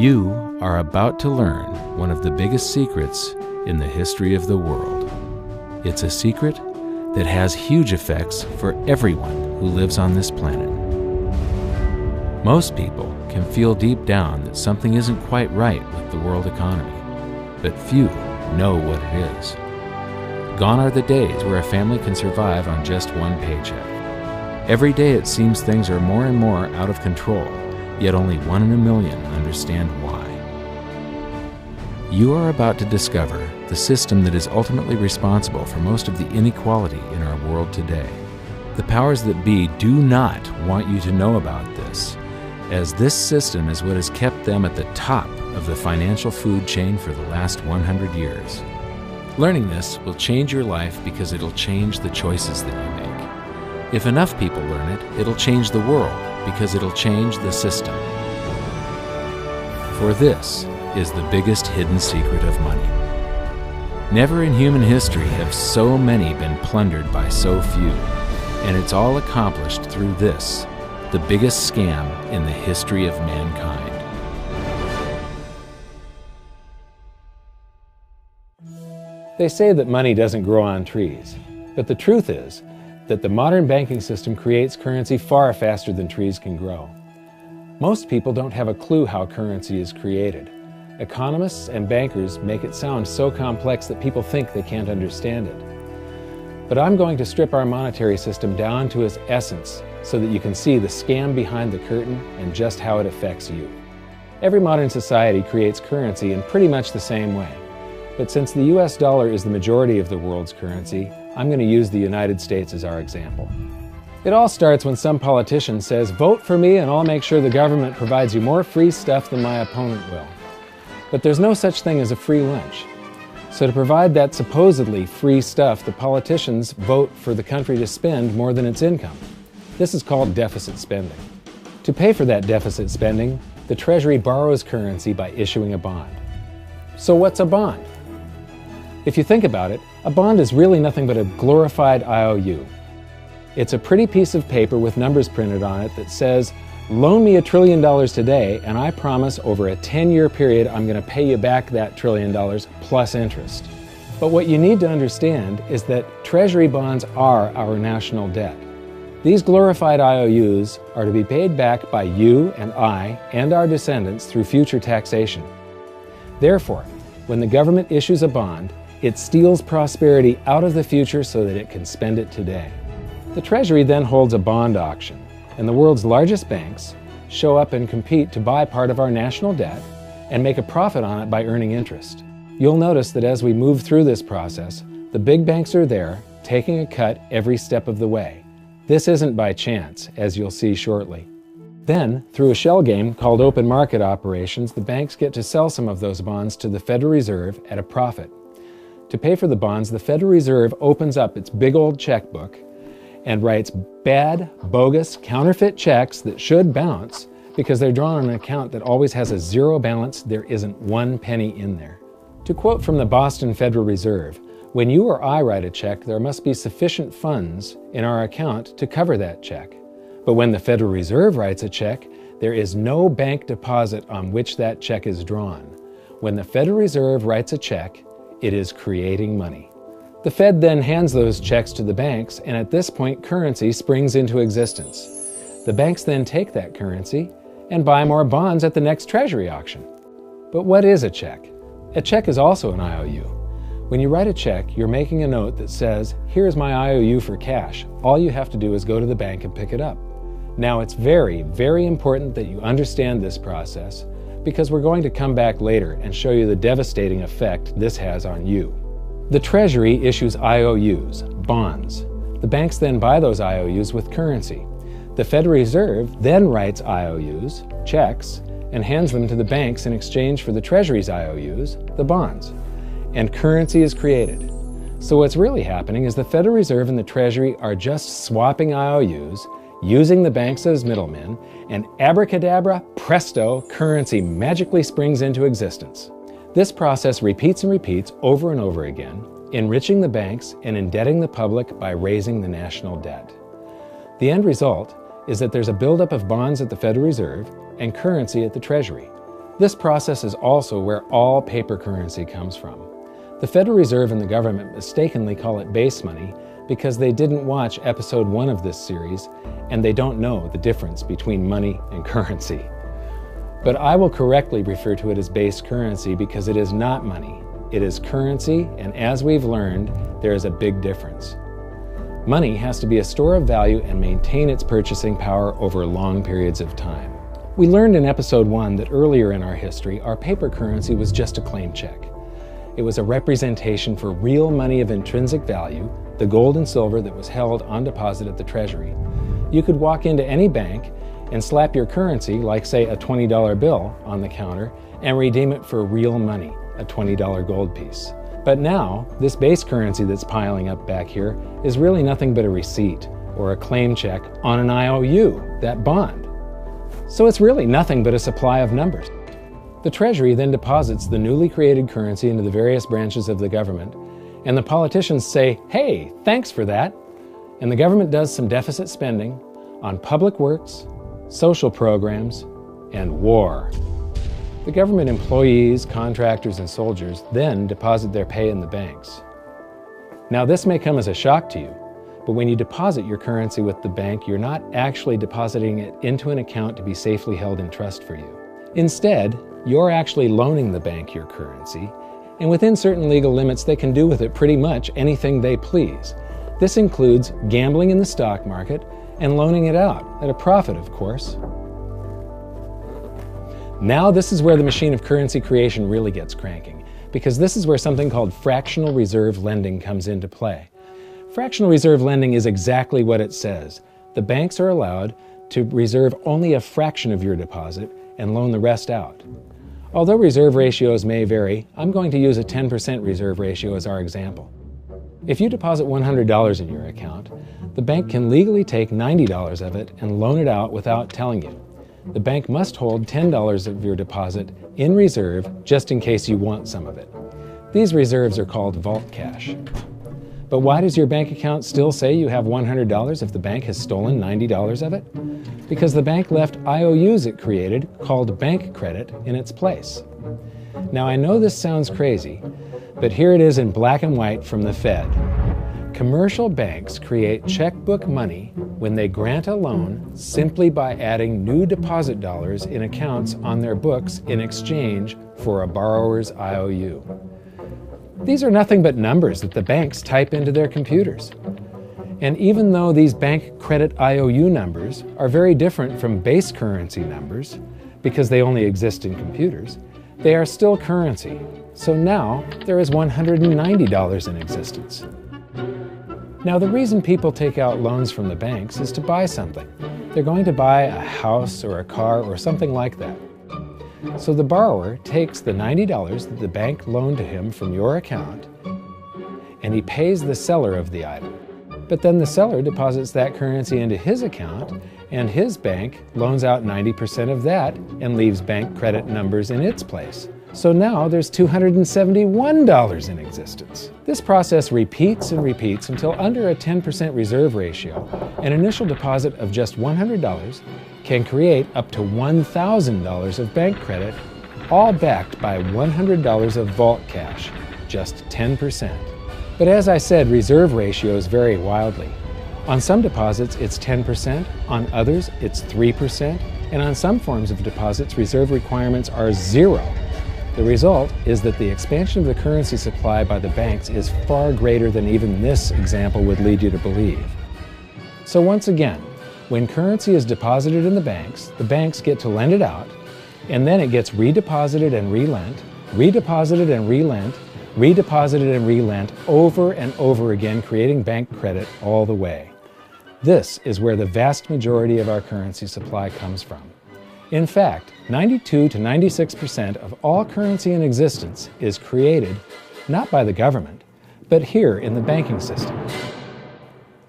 You are about to learn one of the biggest secrets in the history of the world. It's a secret that has huge effects for everyone who lives on this planet. Most people can feel deep down that something isn't quite right with the world economy, but few know what it is. Gone are the days where a family can survive on just one paycheck. Every day it seems things are more and more out of control, yet only 1 in a million understand why. You are about to discover the system that is ultimately responsible for most of the inequality in our world today. The powers that be do not want you to know about this, as this system is what has kept them at the top of the financial food chain for the last 100 years. Learning this will change your life because it'll change the choices that you make. If enough people learn it, it'll change the world because it'll change the system. For this is the biggest hidden secret of money. Never in human history have so many been plundered by so few, and it's all accomplished through this, the biggest scam in the history of mankind. They say that money doesn't grow on trees, but the truth is that the modern banking system creates currency far faster than trees can grow. Most people don't have a clue how currency is created. Economists and bankers make it sound so complex that people think they can't understand it. But I'm going to strip our monetary system down to its essence so that you can see the scam behind the curtain and just how it affects you. Every modern society creates currency in pretty much the same way. But since the US dollar is the majority of the world's currency, I'm going to use the United States as our example. It all starts when some politician says, "Vote for me and I'll make sure the government provides you more free stuff than my opponent will." But there's no such thing as a free lunch. So to provide that supposedly free stuff, the politicians vote for the country to spend more than its income. This is called deficit spending. To pay for that deficit spending, the Treasury borrows currency by issuing a bond. So what's a bond? If you think about it, a bond is really nothing but a glorified IOU. It's a pretty piece of paper with numbers printed on it that says, "Loan me $1 trillion today, and I promise over a 10-year period I'm going to pay you back that $1 trillion plus interest." But what you need to understand is that Treasury bonds are our national debt. These glorified IOUs are to be paid back by you and I and our descendants through future taxation. Therefore, when the government issues a bond, it steals prosperity out of the future so that it can spend it today. The Treasury then holds a bond auction, and the world's largest banks show up and compete to buy part of our national debt and make a profit on it by earning interest. You'll notice that as we move through this process, the big banks are there, taking a cut every step of the way. This isn't by chance, as you'll see shortly. Then, through a shell game called open market operations, the banks get to sell some of those bonds to the Federal Reserve at a profit. To pay for the bonds, the Federal Reserve opens up its big old checkbook and writes bad, bogus, counterfeit checks that should bounce because they're drawn on an account that always has a zero balance. There isn't 1 penny in there. To quote from the Boston Federal Reserve, "When you or I write a check, there must be sufficient funds in our account to cover that check. But when the Federal Reserve writes a check, there is no bank deposit on which that check is drawn. When the Federal Reserve writes a check, it is creating money." The Fed then hands those checks to the banks, and at this point, currency springs into existence. The banks then take that currency and buy more bonds at the next Treasury auction. But what is a check? A check is also an IOU. When you write a check, you're making a note that says, "Here's my IOU for cash. All you have to do is go to the bank and pick it up." Now, it's very, very important that you understand this process because we're going to come back later and show you the devastating effect this has on you. The Treasury issues IOUs, bonds. The banks then buy those IOUs with currency. The Federal Reserve then writes IOUs, checks, and hands them to the banks in exchange for the Treasury's IOUs, the bonds. And currency is created. So what's really happening is the Federal Reserve and the Treasury are just swapping IOUs, using the banks as middlemen, and abracadabra, presto, currency magically springs into existence. This process repeats and repeats over and over again, enriching the banks and indebting the public by raising the national debt. The end result is that there's a buildup of bonds at the Federal Reserve and currency at the Treasury. This process is also where all paper currency comes from. The Federal Reserve and the government mistakenly call it base money because they didn't watch episode 1 of this series and they don't know the difference between money and currency. But I will correctly refer to it as base currency because it is not money. It is currency, and as we've learned, there is a big difference. Money has to be a store of value and maintain its purchasing power over long periods of time. We learned in episode 1 that earlier in our history, our paper currency was just a claim check. It was a representation for real money of intrinsic value, the gold and silver that was held on deposit at the Treasury. You could walk into any bank and slap your currency, like say a $20 bill, on the counter and redeem it for real money, a $20 gold piece. But now, this base currency that's piling up back here is really nothing but a receipt or a claim check on an IOU, that bond. So it's really nothing but a supply of numbers. The Treasury then deposits the newly created currency into the various branches of the government, and the politicians say, "Hey, thanks for that." And the government does some deficit spending on public works, social programs, and war. The government employees, contractors, and soldiers then deposit their pay in the banks. Now, this may come as a shock to you, but when you deposit your currency with the bank, you're not actually depositing it into an account to be safely held in trust for you. Instead, you're actually loaning the bank your currency, and within certain legal limits, they can do with it pretty much anything they please. This includes gambling in the stock market and loaning it out, at a profit, of course. Now this is where the machine of currency creation really gets cranking, because this is where something called fractional reserve lending comes into play. Fractional reserve lending is exactly what it says. The banks are allowed to reserve only a fraction of your deposit and loan the rest out. Although reserve ratios may vary, I'm going to use a 10% reserve ratio as our example. If you deposit $100 in your account, the bank can legally take $90 of it and loan it out without telling you. The bank must hold $10 of your deposit in reserve just in case you want some of it. These reserves are called vault cash. But why does your bank account still say you have $100 if the bank has stolen $90 of it? Because the bank left IOUs it created, called bank credit, in its place. Now I know this sounds crazy, but here it is in black and white from the Fed. Commercial banks create checkbook money when they grant a loan simply by adding new deposit dollars in accounts on their books in exchange for a borrower's IOU. These are nothing but numbers that the banks type into their computers. And even though these bank credit IOU numbers are very different from base currency numbers, because they only exist in computers, they are still currency. So now there is $190 in existence. Now the reason people take out loans from the banks is to buy something. They're going to buy a house or a car or something like that. So the borrower takes the $90 that the bank loaned to him from your account and he pays the seller of the item. But then the seller deposits that currency into his account and his bank loans out 90% of that and leaves bank credit numbers in its place. So now there's $271 in existence. This process repeats and repeats until under a 10% reserve ratio, an initial deposit of just $100 can create up to $1,000 of bank credit, all backed by $100 of vault cash, just 10%. But as I said, reserve ratios vary wildly. On some deposits, it's 10%, on others, it's 3%, and on some forms of deposits, reserve requirements are 0. The result is that the expansion of the currency supply by the banks is far greater than even this example would lead you to believe. So once again, when currency is deposited in the banks get to lend it out, and then it gets redeposited and relent, redeposited and relent, redeposited and relent over and over again, creating bank credit all the way. This is where the vast majority of our currency supply comes from. In fact, 92 to 96% of all currency in existence is created not by the government, but here in the banking system.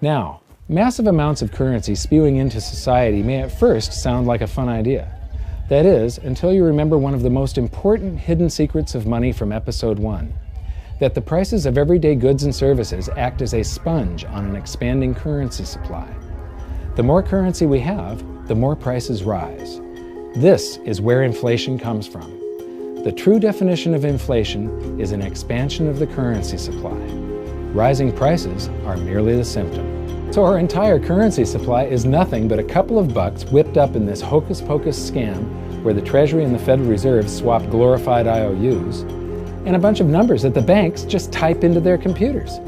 Now, massive amounts of currency spewing into society may at first sound like a fun idea. That is, until you remember one of the most important hidden secrets of money from episode 1, that the prices of everyday goods and services act as a sponge on an expanding currency supply. The more currency we have, the more prices rise. This is where inflation comes from. The true definition of inflation is an expansion of the currency supply. Rising prices are merely the symptom. So our entire currency supply is nothing but a couple of bucks whipped up in this hocus-pocus scam where the Treasury and the Federal Reserve swap glorified IOUs, and a bunch of numbers that the banks just type into their computers.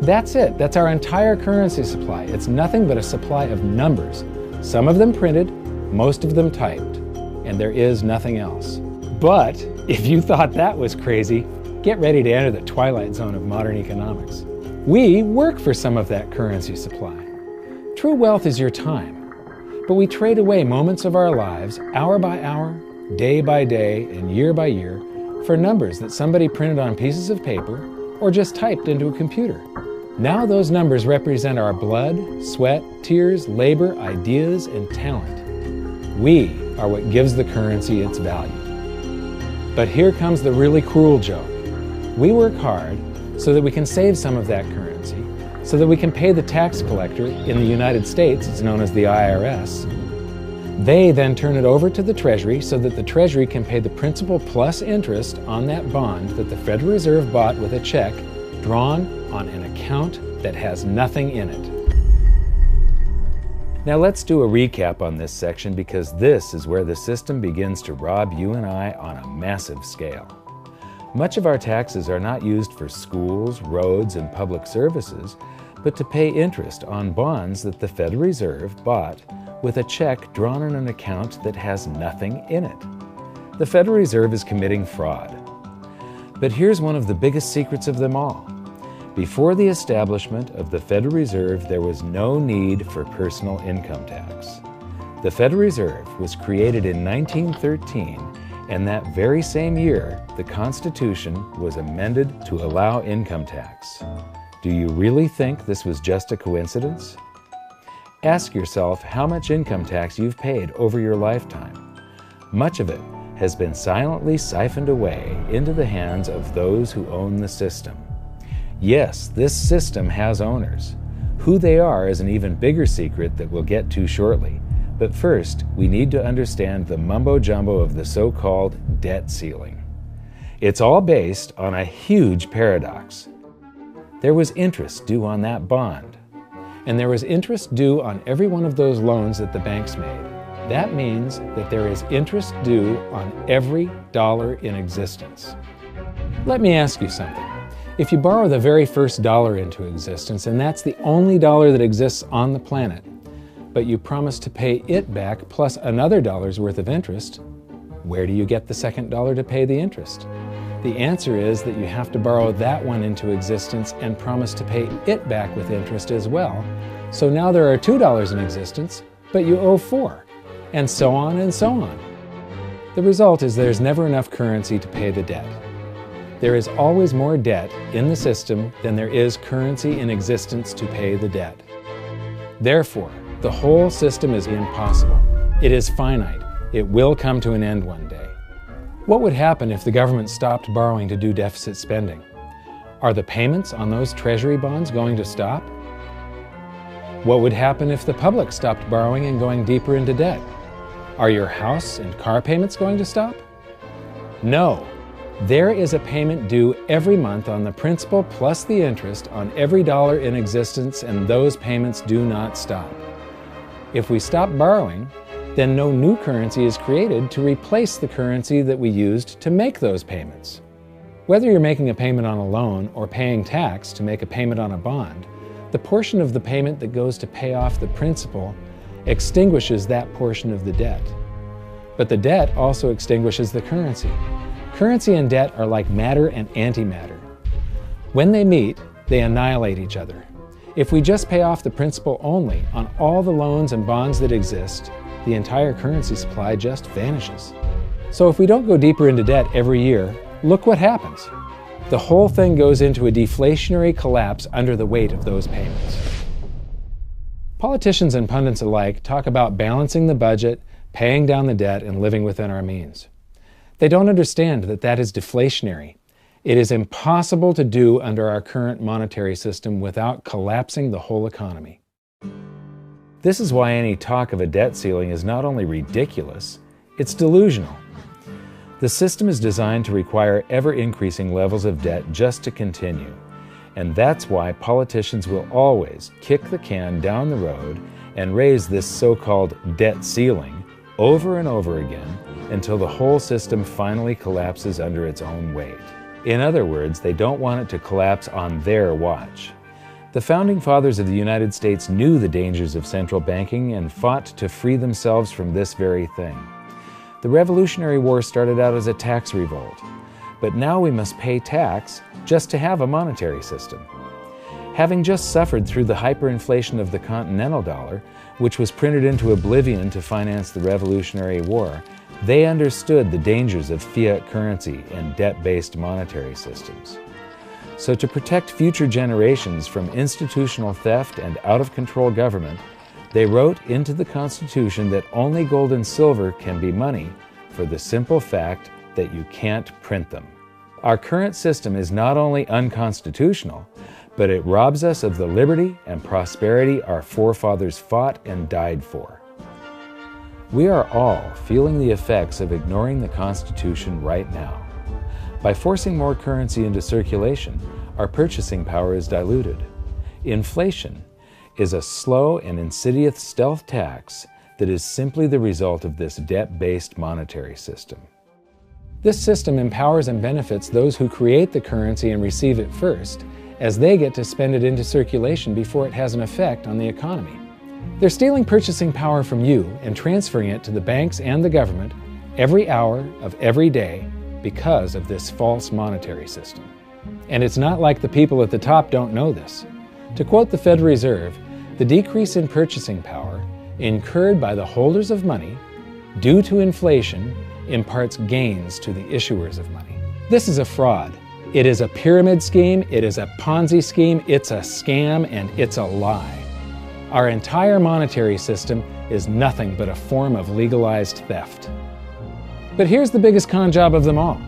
That's it. That's our entire currency supply. It's nothing but a supply of numbers. Some of them printed, most of them typed, and there is nothing else. But if you thought that was crazy, get ready to enter the twilight zone of modern economics. We work for some of that currency supply. True wealth is your time, but we trade away moments of our lives, hour by hour, day by day, and year by year, for numbers that somebody printed on pieces of paper or just typed into a computer. Now those numbers represent our blood, sweat, tears, labor, ideas, and talent. We are what gives the currency its value. But here comes the really cruel joke. We work hard so that we can save some of that currency, so that we can pay the tax collector. In the United States, it's known as the IRS. They then turn it over to the Treasury so that the Treasury can pay the principal plus interest on that bond that the Federal Reserve bought with a check drawn on an account that has nothing in it. Now let's do a recap on this section, because this is where the system begins to rob you and I on a massive scale. Much of our taxes are not used for schools, roads, and public services, but to pay interest on bonds that the Federal Reserve bought with a check drawn on an account that has nothing in it. The Federal Reserve is committing fraud. But here's one of the biggest secrets of them all. Before the establishment of the Federal Reserve, there was no need for personal income tax. The Federal Reserve was created in 1913, and that very same year, the Constitution was amended to allow income tax. Do you really think this was just a coincidence? Ask yourself how much income tax you've paid over your lifetime. Much of it has been silently siphoned away into the hands of those who own the system. Yes, this system has owners. Who they are is an even bigger secret that we'll get to shortly. But first, we need to understand the mumbo-jumbo of the so-called debt ceiling. It's all based on a huge paradox. There was interest due on that bond, and there was interest due on every one of those loans that the banks made. That means that there is interest due on every dollar in existence. Let me ask you something. If you borrow the very first dollar into existence, and that's the only dollar that exists on the planet, but you promise to pay it back plus another dollar's worth of interest, where do you get the second dollar to pay the interest? The answer is that you have to borrow that one into existence and promise to pay it back with interest as well. So now there are $2 in existence, but you owe $4, and so on and so on. The result is there's never enough currency to pay the debt. There is always more debt in the system than there is currency in existence to pay the debt. Therefore, the whole system is impossible. It is finite. It will come to an end one day. What would happen if the government stopped borrowing to do deficit spending? Are the payments on those treasury bonds going to stop? What would happen if the public stopped borrowing and going deeper into debt? Are your house and car payments going to stop? No. There is a payment due every month on the principal plus the interest on every dollar in existence, and those payments do not stop. If we stop borrowing, then no new currency is created to replace the currency that we used to make those payments. Whether you're making a payment on a loan or paying tax to make a payment on a bond, the portion of the payment that goes to pay off the principal extinguishes that portion of the debt. But the debt also extinguishes the currency. Currency and debt are like matter and antimatter. When they meet, they annihilate each other. If we just pay off the principal only on all the loans and bonds that exist, the entire currency supply just vanishes. So if we don't go deeper into debt every year, look what happens. The whole thing goes into a deflationary collapse under the weight of those payments. Politicians and pundits alike talk about balancing the budget, paying down the debt, and living within our means. They don't understand that that is deflationary. It is impossible to do under our current monetary system without collapsing the whole economy. This is why any talk of a debt ceiling is not only ridiculous, It's delusional. The system is designed to require ever-increasing levels of debt just to continue. And that's why politicians will always kick the can down the road and raise this so-called debt ceiling over and over again until the whole system finally collapses under its own weight. In other words, they don't want it to collapse on their watch. The Founding Fathers of the United States knew the dangers of central banking and fought to free themselves from this very thing. The Revolutionary War started out as a tax revolt, but now we must pay tax just to have a monetary system. Having just suffered through the hyperinflation of the continental dollar, which was printed into oblivion to finance the Revolutionary War, they understood the dangers of fiat currency and debt-based monetary systems. So to protect future generations from institutional theft and out-of-control government, they wrote into the Constitution that only gold and silver can be money for the simple fact that you can't print them. Our current system is not only unconstitutional, but it robs us of the liberty and prosperity our forefathers fought and died for. We are all feeling the effects of ignoring the Constitution right now. By forcing more currency into circulation, our purchasing power is diluted. Inflation is a slow and insidious stealth tax that is simply the result of this debt-based monetary system. This system empowers and benefits those who create the currency and receive it first, as they get to spend it into circulation before it has an effect on the economy. They're stealing purchasing power from you and transferring it to the banks and the government every hour of every day because of this false monetary system. And it's not like the people at the top don't know this. To quote the Federal Reserve, the decrease in purchasing power incurred by the holders of money due to inflation imparts gains to the issuers of money. This is a fraud. It is a pyramid scheme, it is a Ponzi scheme, it's a scam, and it's a lie. Our entire monetary system is nothing but a form of legalized theft. But here's the biggest con job of them all.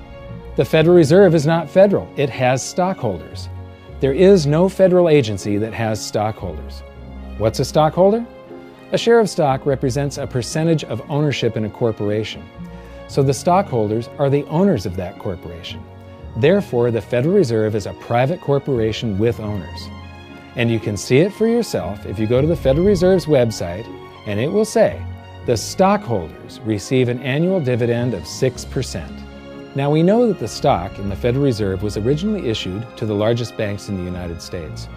The Federal Reserve is not federal, it has stockholders. There is no federal agency that has stockholders. What's a stockholder? A share of stock represents a percentage of ownership in a corporation. So the stockholders are the owners of that corporation. Therefore, the Federal Reserve is a private corporation with owners. And you can see it for yourself if you go to the Federal Reserve's website, and it will say, the stockholders receive an annual dividend of 6%. Now we know that the stock in the Federal Reserve was originally issued to the largest banks in the United States.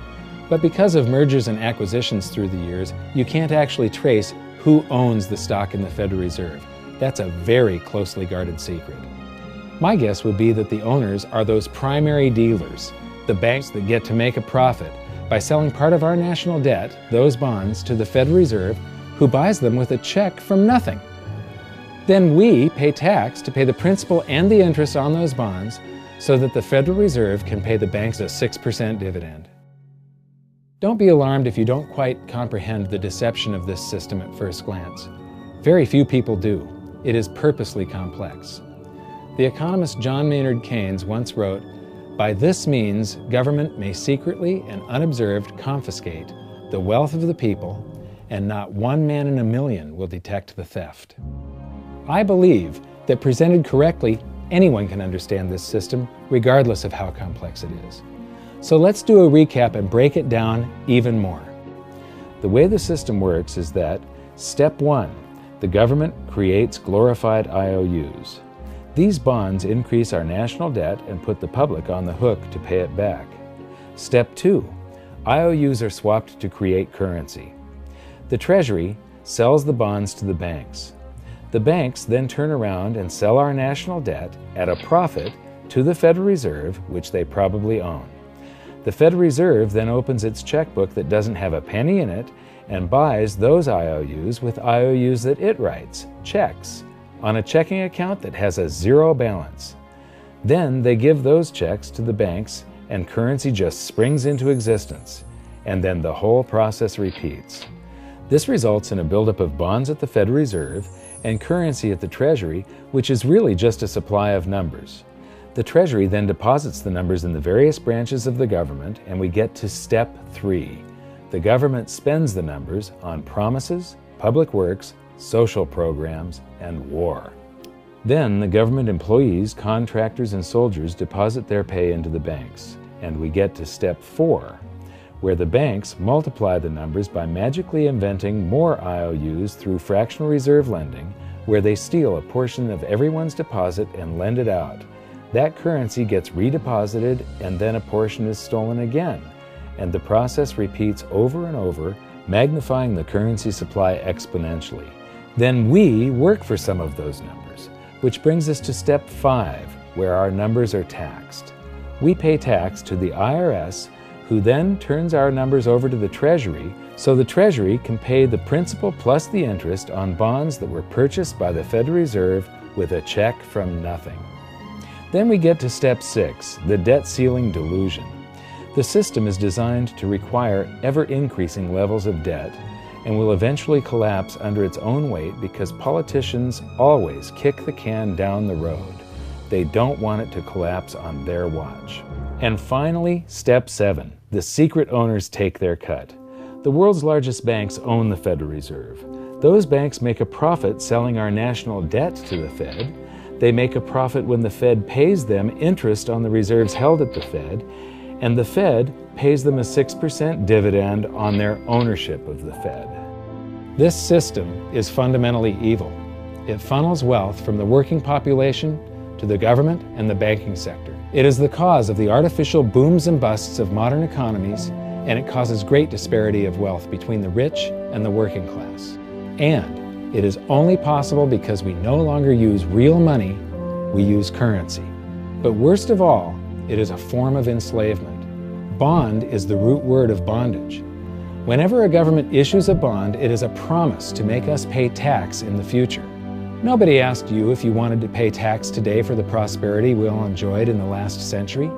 But because of mergers and acquisitions through the years, you can't actually trace who owns the stock in the Federal Reserve. That's a very closely guarded secret. My guess would be that the owners are those primary dealers, the banks that get to make a profit by selling part of our national debt, those bonds, to the Federal Reserve, who buys them with a check from nothing. Then we pay tax to pay the principal and the interest on those bonds so that the Federal Reserve can pay the banks a 6% dividend. Don't be alarmed if you don't quite comprehend the deception of this system at first glance. Very few people do. It is purposely complex. The economist John Maynard Keynes once wrote, "By this means, government may secretly and unobserved confiscate the wealth of the people, and not one man in a million will detect the theft." I believe that presented correctly, anyone can understand this system, regardless of how complex it is. So let's do a recap and break it down even more. The way the system works is that, step 1, the government creates glorified IOUs. These bonds increase our national debt and put the public on the hook to pay it back. Step 2, IOUs are swapped to create currency. The Treasury sells the bonds to the banks. The banks then turn around and sell our national debt at a profit to the Federal Reserve, which they probably own. The Federal Reserve then opens its checkbook that doesn't have a penny in it and buys those IOUs with IOUs that it writes, checks, on a checking account that has a zero balance. Then they give those checks to the banks and currency just springs into existence, and then the whole process repeats. This results in a buildup of bonds at the Federal Reserve and currency at the Treasury, which is really just a supply of numbers. The Treasury then deposits the numbers in the various branches of the government, and we get to step 3. The government spends the numbers on promises, public works, social programs, and war. Then the government employees, contractors, and soldiers deposit their pay into the banks. And we get to step 4, where the banks multiply the numbers by magically inventing more IOUs through fractional reserve lending, where they steal a portion of everyone's deposit and lend it out. That currency gets redeposited, and then a portion is stolen again. And the process repeats over and over, magnifying the currency supply exponentially. Then we work for some of those numbers, which brings us to step 5, where our numbers are taxed. We pay tax to the IRS, who then turns our numbers over to the Treasury, so the Treasury can pay the principal plus the interest on bonds that were purchased by the Federal Reserve with a check from nothing. Then we get to step 6, the debt ceiling delusion. The system is designed to require ever-increasing levels of debt and will eventually collapse under its own weight because politicians always kick the can down the road. They don't want it to collapse on their watch. And finally, step 7, the secret owners take their cut. The world's largest banks own the Federal Reserve. Those banks make a profit selling our national debt to the Fed. They make a profit when the Fed pays them interest on the reserves held at the Fed, and the Fed pays them a 6% dividend on their ownership of the Fed. This system is fundamentally evil. It funnels wealth from the working population to the government and the banking sector. It is the cause of the artificial booms and busts of modern economies, and it causes great disparity of wealth between the rich and the working class. And it is only possible because we no longer use real money, we use currency. But worst of all, it is a form of enslavement. Bond is the root word of bondage. Whenever a government issues a bond, it is a promise to make us pay tax in the future. Nobody asked you if you wanted to pay tax today for the prosperity we all enjoyed in the last century.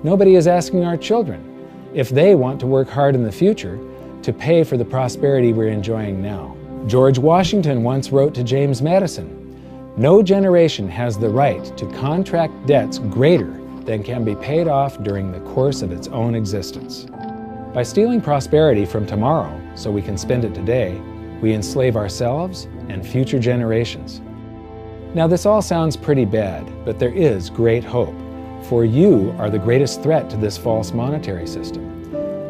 Nobody is asking our children if they want to work hard in the future to pay for the prosperity we're enjoying now. George Washington once wrote to James Madison, "No generation has the right to contract debts greater than can be paid off during the course of its own existence." By stealing prosperity from tomorrow so we can spend it today, we enslave ourselves and future generations. Now this all sounds pretty bad, but there is great hope, for you are the greatest threat to this false monetary system.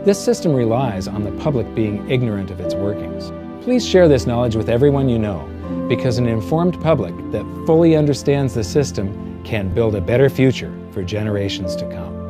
This system relies on the public being ignorant of its workings. Please share this knowledge with everyone you know, because an informed public that fully understands the system can build a better future for generations to come.